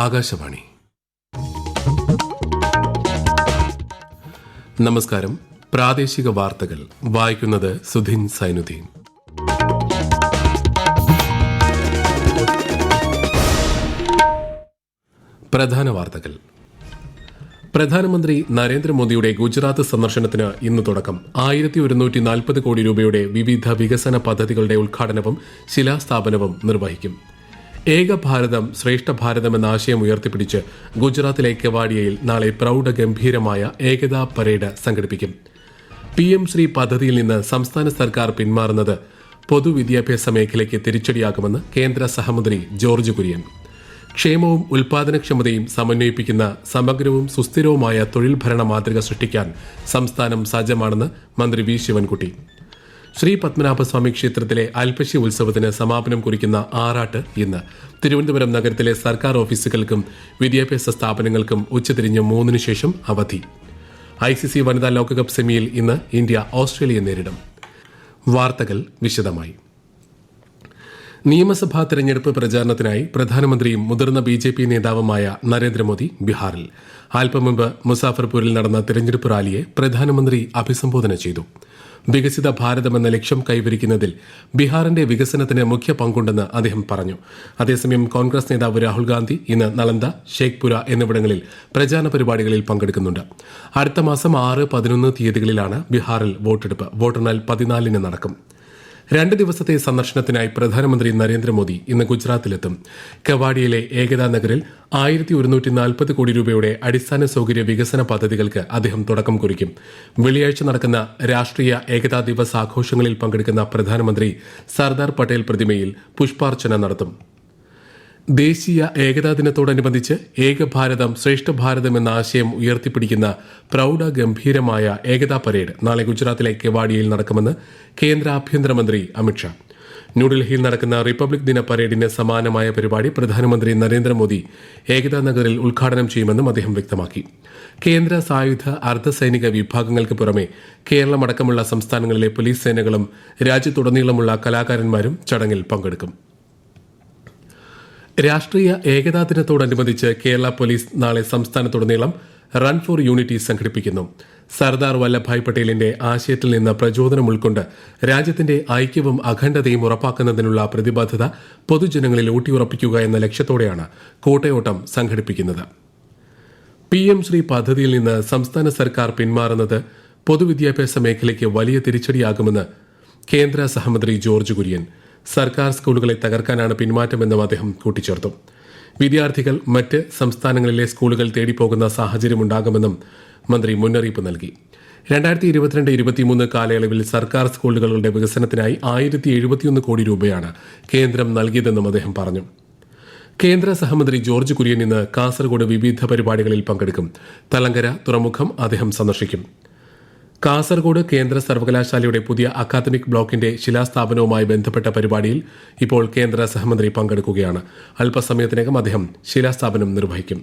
ആകാശവാണി. നമസ്കാരം. പ്രാദേശിക വാർത്തകൾ വായിക്കുന്നത് സുധിൻ സൈനുദ്ദീൻ. പ്രധാന വാർത്തകൾ. പ്രധാനമന്ത്രി നരേന്ദ്രമോദിയുടെ ഗുജറാത്ത് സന്ദർശനത്തിന് ഇന്ന് തുടക്കം. 1140 കോടി രൂപയുടെ വിവിധ വികസന പദ്ധതികളുടെ ഉദ്ഘാടനവും ശിലാസ്ഥാപനവും നിർവഹിക്കും. ഏക ഭാരതം ശ്രേഷ്ഠ ഭാരതം എന്ന ആശയം ഉയർത്തിപ്പിടിച്ച് ഗുജറാത്തിലെ കെവാഡിയയിൽ നാളെ പ്രൌഢഗംഭീരമായ ഏകതാ പരേഡ് സംഘടിപ്പിക്കും. PM ശ്രീ പദ്ധതിയിൽ നിന്ന് സംസ്ഥാന സർക്കാർ പിന്മാറുന്നത് പൊതുവിദ്യാഭ്യാസ മേഖലയ്ക്ക് തിരിച്ചടിയാകുമെന്ന് കേന്ദ്ര സഹമന്ത്രി ജോർജ് കുര്യൻ. ക്ഷേമവും ഉൽപാദനക്ഷമതയും സമന്വയിപ്പിക്കുന്ന സമഗ്രവും സുസ്ഥിരവുമായ തൊഴിൽ ഭരണ മാതൃക സൃഷ്ടിക്കാൻ സംസ്ഥാനം സജ്ജമാണെന്ന് മന്ത്രി വി ശിവൻകുട്ടി. ശ്രീ പത്മനാഭസ്വാമി ക്ഷേത്രത്തിലെ അൽപ്പശി ഉത്സവത്തിന് സമാപനം കുറിക്കുന്ന ആറാട്ട് ഇന്ന്. തിരുവനന്തപുരം നഗരത്തിലെ സർക്കാർ ഓഫീസുകൾക്കും വിദ്യാഭ്യാസ സ്ഥാപനങ്ങൾക്കും ഉച്ചതിരിഞ്ഞ് 3 ശേഷം അവധി. ICC വനിതാ ലോകകപ്പ് സെമിയിൽ ഇന്ന് ഇന്ത്യ ഓസ്ട്രേലിയയെ നേരിടും. വാർത്തകൾ വിശദമായി. നിയമസഭാ തെരഞ്ഞെടുപ്പ് പ്രചാരണത്തിനായി പ്രധാനമന്ത്രിയും മുതിർന്ന BJP നേതാവുമായ നരേന്ദ്രമോദി ബീഹാറിൽ. അല്പം മുമ്പ് മുസാഫർപൂരിൽ നടന്ന തെരഞ്ഞെടുപ്പ് റാലിയെ പ്രധാനമന്ത്രി അഭിസംബോധന ചെയ്തു. വികസിത ഭാരതമെന്ന ലക്ഷ്യം കൈവരിക്കുന്നതിൽ ബീഹാറിന്റെ വികസനത്തിന് മുഖ്യ പങ്കുണ്ടെന്ന് അദ്ദേഹം പറഞ്ഞു. അതേസമയം കോൺഗ്രസ് നേതാവ് രാഹുൽ ഗാന്ധി ഇന്ന് നളന്ദ, ഷേഖ്പുര എന്നിവിടങ്ങളിൽ പ്രചാരണ പരിപാടികളിൽ പങ്കെടുക്കുന്നുണ്ട്. അടുത്ത മാസം 6, 11 തീയതികളിലാണ് ബീഹാറിൽ വോട്ടെടുപ്പ്. വോട്ടെണ്ണൽ 14-ന് നടക്കും. 2 ദിവസത്തെ സന്ദർശനത്തിനായി പ്രധാനമന്ത്രി നരേന്ദ്രമോദി ഇന്ന് ഗുജറാത്തിലെത്തും. കെവാഡിയയിലെ ഏകതാ നഗറിൽ 1140 കോടി രൂപയുടെ അടിസ്ഥാന സൌകര്യ വികസന പദ്ധതികൾക്ക് അദ്ദേഹം തുടക്കം കുറിക്കും. വെള്ളിയാഴ്ച നടക്കുന്ന രാഷ്ട്രീയ ഏകതാ ദിവസ് ആഘോഷങ്ങളിൽ പങ്കെടുക്കുന്ന പ്രധാനമന്ത്രി സർദാർ പട്ടേൽ പ്രതിമയിൽ പുഷ്പാർച്ചന നടത്തും. ദേശീയ ഏകതാ ദിനത്തോടനുബന്ധിച്ച് ഏക ഭാരതം ശ്രേഷ്ഠ ഭാരതം എന്ന ആശയം ഉയർത്തിപ്പിടിക്കുന്ന പ്രൌഢഗംഭീരമായ ഏകതാ പരേഡ് നാളെ ഗുജറാത്തിലെ കെവാഡിയയിൽ നടക്കുമെന്ന് കേന്ദ്ര ആഭ്യന്തരമന്ത്രി അമിത്ഷാ. ന്യൂഡൽഹിയിൽ നടക്കുന്ന റിപ്പബ്ലിക് ദിന പരേഡിന് സമാനമായ പരിപാടി പ്രധാനമന്ത്രി നരേന്ദ്രമോദി ഏകതാ നഗറിൽ ഉദ്ഘാടനം ചെയ്യുമെന്നും അദ്ദേഹം വ്യക്തമാക്കി. കേന്ദ്ര സായുധ അർദ്ധസൈനിക വിഭാഗങ്ങൾക്ക് പുറമെ കേരളമടക്കമുള്ള സംസ്ഥാനങ്ങളിലെ പോലീസ് സേനകളും രാജ്യത്തുടനീളമുള്ള കലാകാരന്മാരും ചടങ്ങിൽ പങ്കെടുക്കും. രാഷ്ട്രീയ ഏകതാ ദിനത്തോടനുബന്ധിച്ച് കേരള പോലീസ് നാളെ സംസ്ഥാനത്തുടനീളം റൺ ഫോർ യൂണിറ്റി സംഘടിപ്പിക്കുന്നു. സർദാർ വല്ലഭായ് പട്ടേലിന്റെ ആശയത്തിൽ നിന്ന് പ്രചോദനം ഉൾക്കൊണ്ട് രാജ്യത്തിന്റെ ഐക്യവും അഖണ്ഡതയും ഉറപ്പാക്കുന്നതിനുള്ള പ്രതിബദ്ധത പൊതുജനങ്ങളിൽ ഊട്ടിയുറപ്പിക്കുക എന്ന ലക്ഷ്യത്തോടെയാണ് കൂട്ടയോട്ടം സംഘടിപ്പിക്കുന്നത്. PM ശ്രീ പദ്ധതിയിൽ നിന്ന് സംസ്ഥാന സർക്കാർ പിന്മാറുന്നത് പൊതുവിദ്യാഭ്യാസ മേഖലയ്ക്ക് വലിയ തിരിച്ചടിയാകുമെന്ന് കേന്ദ്ര സഹമന്ത്രി ജോർജ് കുര്യൻ. സർക്കാർ സ്കൂളുകളെ തകർക്കാനാണ് പിന്മാറ്റമെന്നും അദ്ദേഹം കൂട്ടിച്ചേർത്തു. വിദ്യാർത്ഥികൾ മറ്റ് സംസ്ഥാനങ്ങളിലെ സ്കൂളുകൾ തേടിപ്പോകുന്ന സാഹചര്യമുണ്ടാകുമെന്നും മന്ത്രി മുന്നറിയിപ്പ് നൽകി. 2022-23 കാലയളവിൽ സർക്കാർ സ്കൂളുകളുടെ വികസനത്തിനായി 1071 കോടി രൂപയാണ് കേന്ദ്രം നൽകിയതെന്നും അദ്ദേഹം പറഞ്ഞു. കേന്ദ്ര സഹമന്ത്രി ജോർജ് കുര്യൻ ഇന്ന് കാസർഗോഡ് വിവിധ പരിപാടികളിൽ പങ്കെടുക്കും. തലങ്കര തുറമുഖം അദ്ദേഹം സന്ദർശിക്കും. കാസർഗോഡ് കേന്ദ്ര സർവകലാശാലയുടെ പുതിയ അക്കാദമിക് ബ്ലോക്കിന്റെ ശിലാസ്ഥാപനവുമായി ബന്ധപ്പെട്ട പരിപാടിയിൽ ഇപ്പോൾ കേന്ദ്ര സഹമന്ത്രി പങ്കെടുക്കുകയാണ്. അല്പസമയത്തിനകം അദ്ദേഹം ശിലാസ്ഥാപനം നിർവഹിക്കും.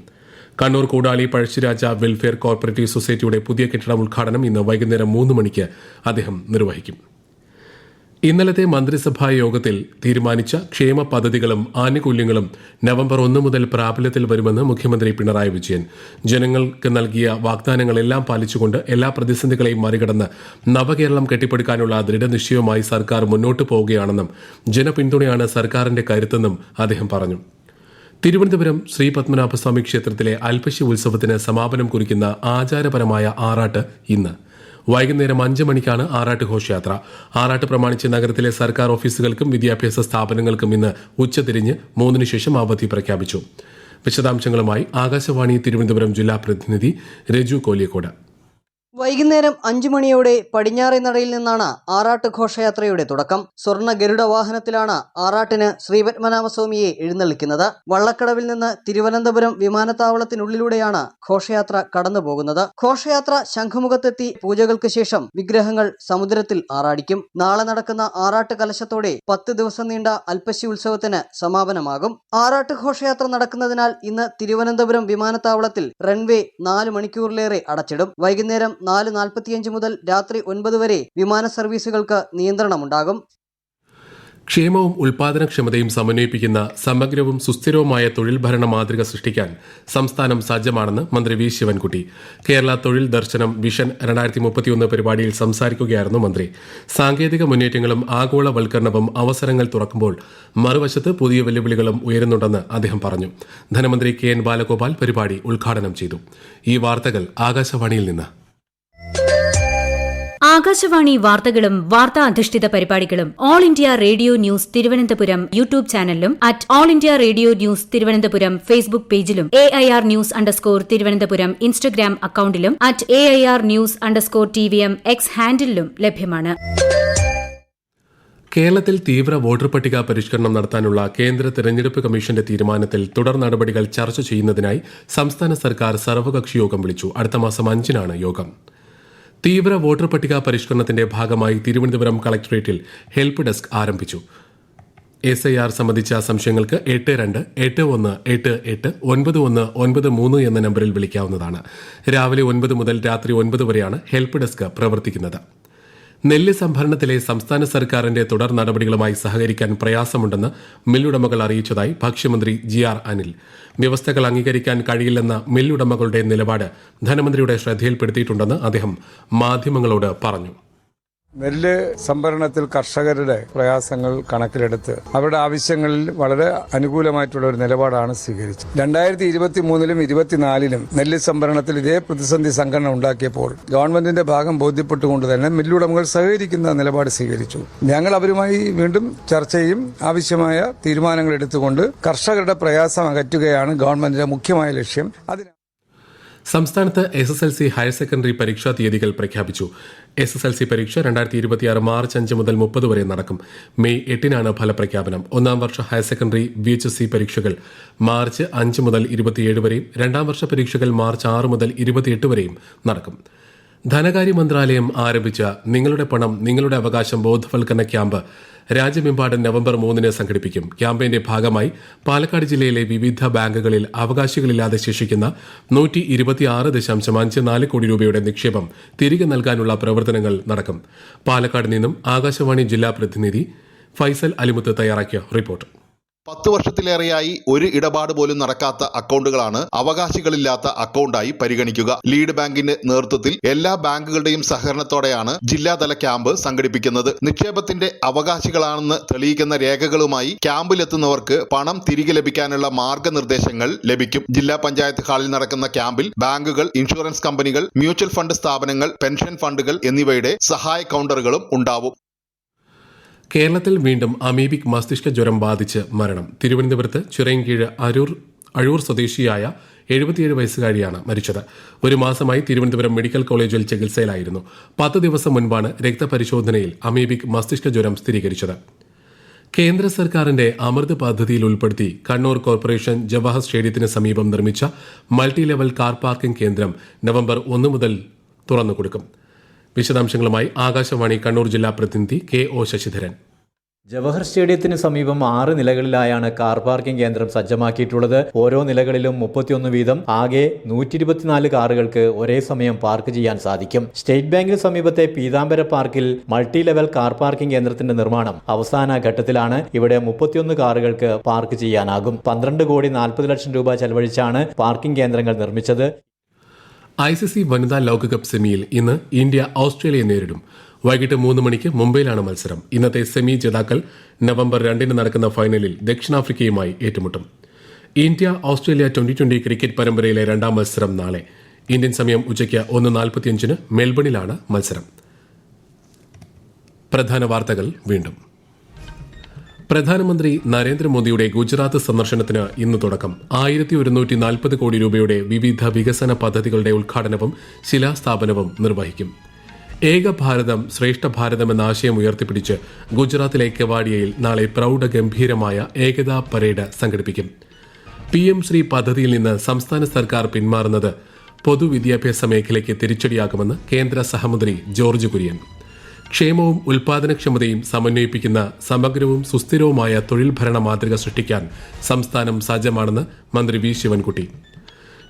കണ്ണൂർ കൂടാളി പഴശ്ശിരാജ വെൽഫെയർ കോർപ്പറേറ്റീവ് സൊസൈറ്റിയുടെ പുതിയ കെട്ടിടം ഉദ്ഘാടനം ഇന്ന് വൈകുന്നേരം 3 മണിക്ക് അദ്ദേഹം നിർവഹിക്കും. ഇന്നലത്തെ മന്ത്രിസഭാ യോഗത്തിൽ തീരുമാനിച്ച ക്ഷേമ പദ്ധതികളും ആനുകൂല്യങ്ങളും നവംബർ 1 മുതൽ പ്രാബല്യത്തിൽ വരുമെന്ന് മുഖ്യമന്ത്രി പിണറായി വിജയൻ. ജനങ്ങൾക്ക് നൽകിയ വാഗ്ദാനങ്ങളെല്ലാം പാലിച്ചുകൊണ്ട് എല്ലാ പ്രതിസന്ധികളെയും മറികടന്ന് നവകേരളം കെട്ടിപ്പടുക്കാനുള്ള ദൃഢനിശ്ചയവുമായി സർക്കാർ മുന്നോട്ടു പോവുകയാണെന്നും ജനപിന്തുണയാണ് സർക്കാരിന്റെ കരുത്തെന്നും അദ്ദേഹം പറഞ്ഞു. തിരുവനന്തപുരം ശ്രീ പത്മനാഭസ്വാമി ക്ഷേത്രത്തിലെ അൽപ്പശി ഉത്സവത്തിന് സമാപനം കുറിക്കുന്ന ആചാരപരമായ ആറാട്ട് ഇന്ന് വൈകുന്നേരം 5 മണിക്കാണ് ആറാട്ട് ഘോഷയാത്ര. ആറാട്ട് പ്രമാണിച്ച് നഗരത്തിലെ സർക്കാർ ഓഫീസുകൾക്കും വിദ്യാഭ്യാസ സ്ഥാപനങ്ങൾക്കും ഇന്ന് ഉച്ചതിരിഞ്ഞ് 3 ശേഷം അവധി പ്രഖ്യാപിച്ചു. വിശദാംശങ്ങളുമായി ആകാശവാണി തിരുവനന്തപുരം ജില്ലാ പ്രതിനിധി രജു കോലിയക്കോട്. വൈകുന്നേരം 5 മണിയോടെ പടിഞ്ഞാറേ നടയിൽ നിന്നാണ് ആറാട്ട് ഘോഷയാത്രയുടെ തുടക്കം. സ്വർണ്ണ ഗരുഡ വാഹനത്തിലാണ് ആറാട്ടിന് ശ്രീപത്മനാഭസ്വാമിയെ എഴുന്നള്ളിക്കുന്നത്. വള്ളക്കടവിൽ നിന്ന് തിരുവനന്തപുരം വിമാനത്താവളത്തിനുള്ളിലൂടെയാണ് ഘോഷയാത്ര കടന്നുപോകുന്നത്. ഘോഷയാത്ര ശംഖുമുഖത്തെത്തി പൂജകൾക്ക് ശേഷം വിഗ്രഹങ്ങൾ സമുദ്രത്തിൽ ആറാടിക്കും. നാളെ നടക്കുന്ന ആറാട്ട് കലശത്തോടെ 10 ദിവസം നീണ്ട അൽപ്പശി ഉത്സവത്തിന് സമാപനമാകും. ആറാട്ട് ഘോഷയാത്ര നടക്കുന്നതിനാൽ ഇന്ന് തിരുവനന്തപുരം വിമാനത്താവളത്തിൽ റൺവേ 4 മണിക്കൂറിലേറെ അടച്ചിടും. വൈകുന്നേരം 4:45 മുതൽ രാത്രി 9 വരെ വിമാന സർവീസുകൾക്ക് നിയന്ത്രണമുണ്ടാകും. ക്ഷേമവും ഉൽപാദനക്ഷമതയും സമന്വയിപ്പിക്കുന്ന സമഗ്രവും സുസ്ഥിരവുമായ തൊഴിൽ ഭരണ മാതൃക സൃഷ്ടിക്കാൻ സംസ്ഥാനം സജ്ജമാണെന്ന് മന്ത്രി വി ശിവൻകുട്ടി. കേരള തൊഴിൽ ദർശനം വിഷൻ 2031 പരിപാടിയിൽ സംസാരിക്കുകയായിരുന്നു മന്ത്രി. സാങ്കേതിക മുന്നേറ്റങ്ങളും ആഗോളവൽക്കരണവും അവസരങ്ങൾ തുറക്കുമ്പോൾ മറുവശത്ത് പുതിയ വെല്ലുവിളികളും ഉയരുന്നുണ്ടെന്ന് അദ്ദേഹം പറഞ്ഞു. ധനമന്ത്രി KN ബാലഗോപാൽ പരിപാടി ഉദ്ഘാടനം ചെയ്തു. ഈ വാർത്തകൾ ആകാശവാണിയിൽ നിന്ന്. ആകാശവാണി വാർത്തകളും വാർത്താ അധിഷ്ഠിത പരിപാടികളും all India radio news Thiruvananthapuram YouTube ചാനലിലും @all India radio news Thiruvananthapuram Facebook പേജിലും AIR ന്യൂസ് തിരുവനന്തപുരം ഇൻസ്റ്റഗ്രാം അക്കൌണ്ടിലും @AIR ന്യൂസ്_TVM X ഹാൻഡിലും ലഭ്യമാണ്. കേരളത്തിൽ തീവ്ര വോട്ടർ പട്ടിക പരിഷ്കരണം നടത്താനുള്ള കേന്ദ്ര തെരഞ്ഞെടുപ്പ് കമ്മീഷന്റെ തീരുമാനത്തിൽ തുടർ നടപടികൾ ചർച്ച ചെയ്യുന്നതിനായി സംസ്ഥാന സർക്കാർ സർവകക്ഷി യോഗം വിളിച്ചു. അടുത്ത മാസം 5-നാണ് യോഗം. തീവ്ര വോട്ടർ പട്ടിക പരിഷ്കരണത്തിന്റെ ഭാഗമായി തിരുവനന്തപുരം കളക്ടറേറ്റിൽ ഹെൽപ്പ് ഡെസ്ക് ആരംഭിച്ചു. SIR സംബന്ധിച്ച സംശയങ്ങൾക്ക് 8281889193 എന്ന നമ്പറിൽ വിളിക്കാവുന്നതാണ്. രാവിലെ 9 മുതൽ രാത്രി 9 വരെയാണ് ഹെൽപ്പ് ഡെസ്ക് പ്രവർത്തിക്കുന്നത്. നെല്ല് സംഭരണത്തിലെ സംസ്ഥാന സർക്കാരിന്റെ തുടർ നടപടികളുമായി സഹകരിക്കാൻ പ്രയാസമുണ്ടെന്ന് മില്ലുടമകൾ അറിയിച്ചതായി ഭക്ഷ്യമന്ത്രി GR അനിൽ. വ്യവസ്ഥകൾ അംഗീകരിക്കാൻ കഴിയില്ലെന്ന മില്ലുടമകളുടെ നിലപാട് ധനമന്ത്രിയുടെ ശ്രദ്ധയിൽപ്പെടുത്തിയിട്ടുണ്ടെന്ന് അദ്ദേഹം മാധ്യമങ്ങളോട് പറഞ്ഞു. നെല്ല് സംഭരണത്തിൽ കർഷകരുടെ പ്രയാസങ്ങൾ കണക്കിലെടുത്ത് അവരുടെ ആവശ്യങ്ങളിൽ വളരെ അനുകൂലമായിട്ടുള്ള ഒരു നിലപാടാണ് സ്വീകരിച്ചത്. 2023-ലും 2024-ലും നെല്ല് സംഭരണത്തിൽ ഇതേ പ്രതിസന്ധി സംഘടന ഉണ്ടാക്കിയപ്പോൾ ഗവൺമെന്റിന്റെ ഭാഗം ബോധ്യപ്പെട്ടുകൊണ്ട് തന്നെ മില്ലുടമകൾ സഹകരിക്കുന്ന നിലപാട് സ്വീകരിച്ചു. ഞങ്ങൾ അവരുമായി വീണ്ടും ചർച്ച ചെയ്യും. ആവശ്യമായ തീരുമാനങ്ങൾ എടുത്തുകൊണ്ട് കർഷകരുടെ പ്രയാസം അകറ്റുകയാണ് ഗവൺമെന്റിന്റെ മുഖ്യമായ ലക്ഷ്യം. സംസ്ഥാനത്ത് SSLC ഹയർ സെക്കൻഡറി പരീക്ഷാ തീയതികൾ പ്രഖ്യാപിച്ചു. SSLC പരീക്ഷ 2026 മാർച്ച് 5 മുതൽ 30 വരെ നടക്കും. മെയ് 8-നാണ് ഫലപ്രഖ്യാപനം. ഒന്നാം വർഷ ഹയർ സെക്കൻഡറി VHSC പരീക്ഷകൾ മാർച്ച് 5 മുതൽ 27 വരെയും രണ്ടാം വർഷ പരീക്ഷകൾ മാർച്ച് 6 മുതൽ 28 വരെയും നടക്കും. ധനകാര്യ മന്ത്രാലയം ആരംഭിച്ച നിങ്ങളുടെ പണം നിങ്ങളുടെ അവകാശം ബോധവൽക്കരണ ക്യാമ്പ് രാജ്യമെമ്പാടും നവംബർ 3-ന് സംഘടിപ്പിക്കും. ക്യാമ്പയിന്റെ ഭാഗമായി പാലക്കാട് ജില്ലയിലെ വിവിധ ബാങ്കുകളിൽ അവകാശികളില്ലാതെ ശേഷിക്കുന്ന 126.54 കോടി രൂപയുടെ നിക്ഷേപം തിരികെ നൽകാനുള്ള പ്രവർത്തനങ്ങൾ നടക്കും. പാലക്കാട് നിന്നും ആകാശവാണി ജില്ലാ പ്രതിനിധി ഫൈസൽ അലിമുത്ത് തയ്യാറാക്കിയ റിപ്പോർട്ട്. 10 വർഷത്തിലേറെയായി ഒരു ഇടപാട് പോലും നടക്കാത്ത അക്കൗണ്ടുകളാണ് അവകാശികളില്ലാത്ത അക്കൗണ്ടായി പരിഗണിക്കുക. ലീഡ് ബാങ്കിന്റെ നേതൃത്വത്തിൽ എല്ലാ ബാങ്കുകളുടെയും സഹകരണത്തോടെയാണ് ജില്ലാതല ക്യാമ്പ് സംഘടിപ്പിക്കുന്നത്. നിക്ഷേപത്തിന്റെ അവകാശികളാണെന്ന് തെളിയിക്കുന്ന രേഖകളുമായി ക്യാമ്പിലെത്തുന്നവർക്ക് പണം തിരികെ ലഭിക്കാനുള്ള മാർഗനിർദ്ദേശങ്ങൾ ലഭിക്കും. ജില്ലാ പഞ്ചായത്ത് ഹാളിൽ നടക്കുന്ന ക്യാമ്പിൽ ബാങ്കുകൾ, ഇൻഷുറൻസ് കമ്പനികൾ, മ്യൂച്വൽ ഫണ്ട് സ്ഥാപനങ്ങൾ, പെൻഷൻ ഫണ്ടുകൾ എന്നിവയുടെ സഹായ കൗണ്ടറുകളും ഉണ്ടാവും. കേരളത്തിൽ വീണ്ടും അമീബിക് മസ്തിഷ്ക ജ്വരം ബാധിച്ച് മരണം. തിരുവനന്തപുരത്ത് ചിറയൻകീഴ് അരൂർ സ്വദേശിയായ 77 വയസ്സുകാരിയാണ് മരിച്ചത്. ഒരു മാസമായി തിരുവനന്തപുരം മെഡിക്കൽ കോളേജിൽ ചികിത്സയിലായിരുന്നു. 10 ദിവസം മുൻപാണ് രക്തപരിശോധനയിൽ അമീബിക് മസ്തിഷ്ക ജ്വരം സ്ഥിരീകരിച്ചത്. കേന്ദ്ര സർക്കാരിന്റെ അമൃത് പദ്ധതിയിൽ ഉൾപ്പെടുത്തി കണ്ണൂർ കോർപ്പറേഷൻ ജവഹർ സ്റ്റേഡിയത്തിന് സമീപം നിർമ്മിച്ച മൾട്ടി ലെവൽ കാർ പാർക്കിംഗ് കേന്ദ്രം നവംബർ 1 മുതൽ തുറന്നുകൊടുക്കും. വിശദാംശങ്ങളുമായി ആകാശവാണി കണ്ണൂർ ജില്ലാ പ്രതിനിധി KO ശശിധരൻ. ജവഹർ സ്റ്റേഡിയത്തിന് സമീപം 6 നിലകളിലായാണ് കാർ പാർക്കിംഗ് കേന്ദ്രം സജ്ജമാക്കിയിട്ടുള്ളത്. ഓരോ നിലകളിലും 31 വീതം ആകെ 124 കാറുകൾക്ക് ഒരേ സമയം പാർക്ക് ചെയ്യാൻ സാധിക്കും. സ്റ്റേറ്റ് ബാങ്കിന് സമീപത്തെ പീതാംബര പാർക്കിൽ മൾട്ടി ലെവൽ കാർ പാർക്കിംഗ് കേന്ദ്രത്തിന്റെ നിർമ്മാണം അവസാന ഘട്ടത്തിലാണ്. ഇവിടെ 31 കാറുകൾക്ക് പാർക്ക് ചെയ്യാനാകും. 12.40 കോടി രൂപ ചെലവഴിച്ചാണ് പാർക്കിംഗ് കേന്ദ്രങ്ങൾ നിർമ്മിച്ചത്. ICC വനിതാ ലോകകപ്പ് സെമിയിൽ ഇന്ന് ഇന്ത്യ ഓസ്ട്രേലിയയെ നേരിടും. വൈകിട്ട് 3 മണിക്ക് മുംബൈയിലാണ് മത്സരം. ഇന്നത്തെ സെമി ജേതാക്കൾ നവംബർ 2-ന് നടക്കുന്ന ഫൈനലിൽ ദക്ഷിണാഫ്രിക്കയുമായി ഏറ്റുമുട്ടും. ഇന്ത്യ ഓസ്ട്രേലിയ 2020 ക്രിക്കറ്റ് പരമ്പരയിലെ രണ്ടാം മത്സരം നാളെ. ഇന്ത്യൻ സമയം ഉച്ചയ്ക്ക് 1:45-ന് മെൽബണിലാണ് മത്സരം. പ്രധാന വാർത്തകൾ വീണ്ടും. പ്രധാനമന്ത്രി നരേന്ദ്രമോദിയുടെ ഗുജറാത്ത് സന്ദർശനത്തിന് ഇന്ന് തുടക്കം. 1140 കോടി രൂപയുടെ വിവിധ വികസന പദ്ധതികളുടെ ഉദ്ഘാടനവും ശിലാസ്ഥാപനവും നിർവഹിക്കും. ഏക ഭാരതം ശ്രേഷ്ഠ ഭാരതം എന്ന ആശയം ഉയർത്തിപ്പിടിച്ച് ഗുജറാത്തിലെ കെവാഡിയയിൽ നാളെ പ്രൌഢഗംഭീരമായ ഏകതാ പരേഡ് സംഘടിപ്പിക്കും. PM ശ്രീ പദ്ധതിയിൽ നിന്ന് സംസ്ഥാന സർക്കാർ പിന്മാറുന്നത് പൊതുവിദ്യാഭ്യാസ മേഖലയ്ക്ക് തിരിച്ചടിയാകുമെന്ന് കേന്ദ്ര സഹമന്ത്രി ജോർജ് കുര്യൻ. ക്ഷേമവും ഉൽപാദനക്ഷമതയും സമന്വയിപ്പിക്കുന്ന സമഗ്രവും സുസ്ഥിരവുമായ തൊഴിൽ ഭരണ മാതൃക സൃഷ്ടിക്കാൻ സംസ്ഥാനം സജ്ജമാണെന്ന് മന്ത്രി വി ശിവൻകുട്ടി.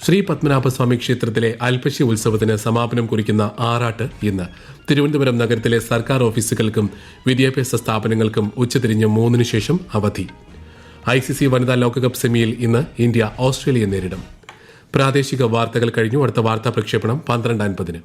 ശ്രീ പത്മനാഭസ്വാമി ക്ഷേത്രത്തിലെ അൽപ്പശി ഉത്സവത്തിന് സമാപനം കുറിക്കുന്ന ആറാട്ട് ഇന്ന് തിരുവനന്തപുരം നഗരത്തിലെ സർക്കാർ ഓഫീസുകൾക്കും വിദ്യാഭ്യാസ സ്ഥാപനങ്ങൾക്കും ഉച്ചതിരിഞ്ഞ് 3 ശേഷം അവധി. ICC വനിതാ ലോകകപ്പ് സെമിയിൽ ഇന്ന് ഇന്ത്യ ഓസ്ട്രേലിയയെ നേരിടും. പ്രാദേശിക വാർത്തകൾ കഴിഞ്ഞു. അടുത്ത വാർത്താ പ്രക്ഷേപണം 12:50.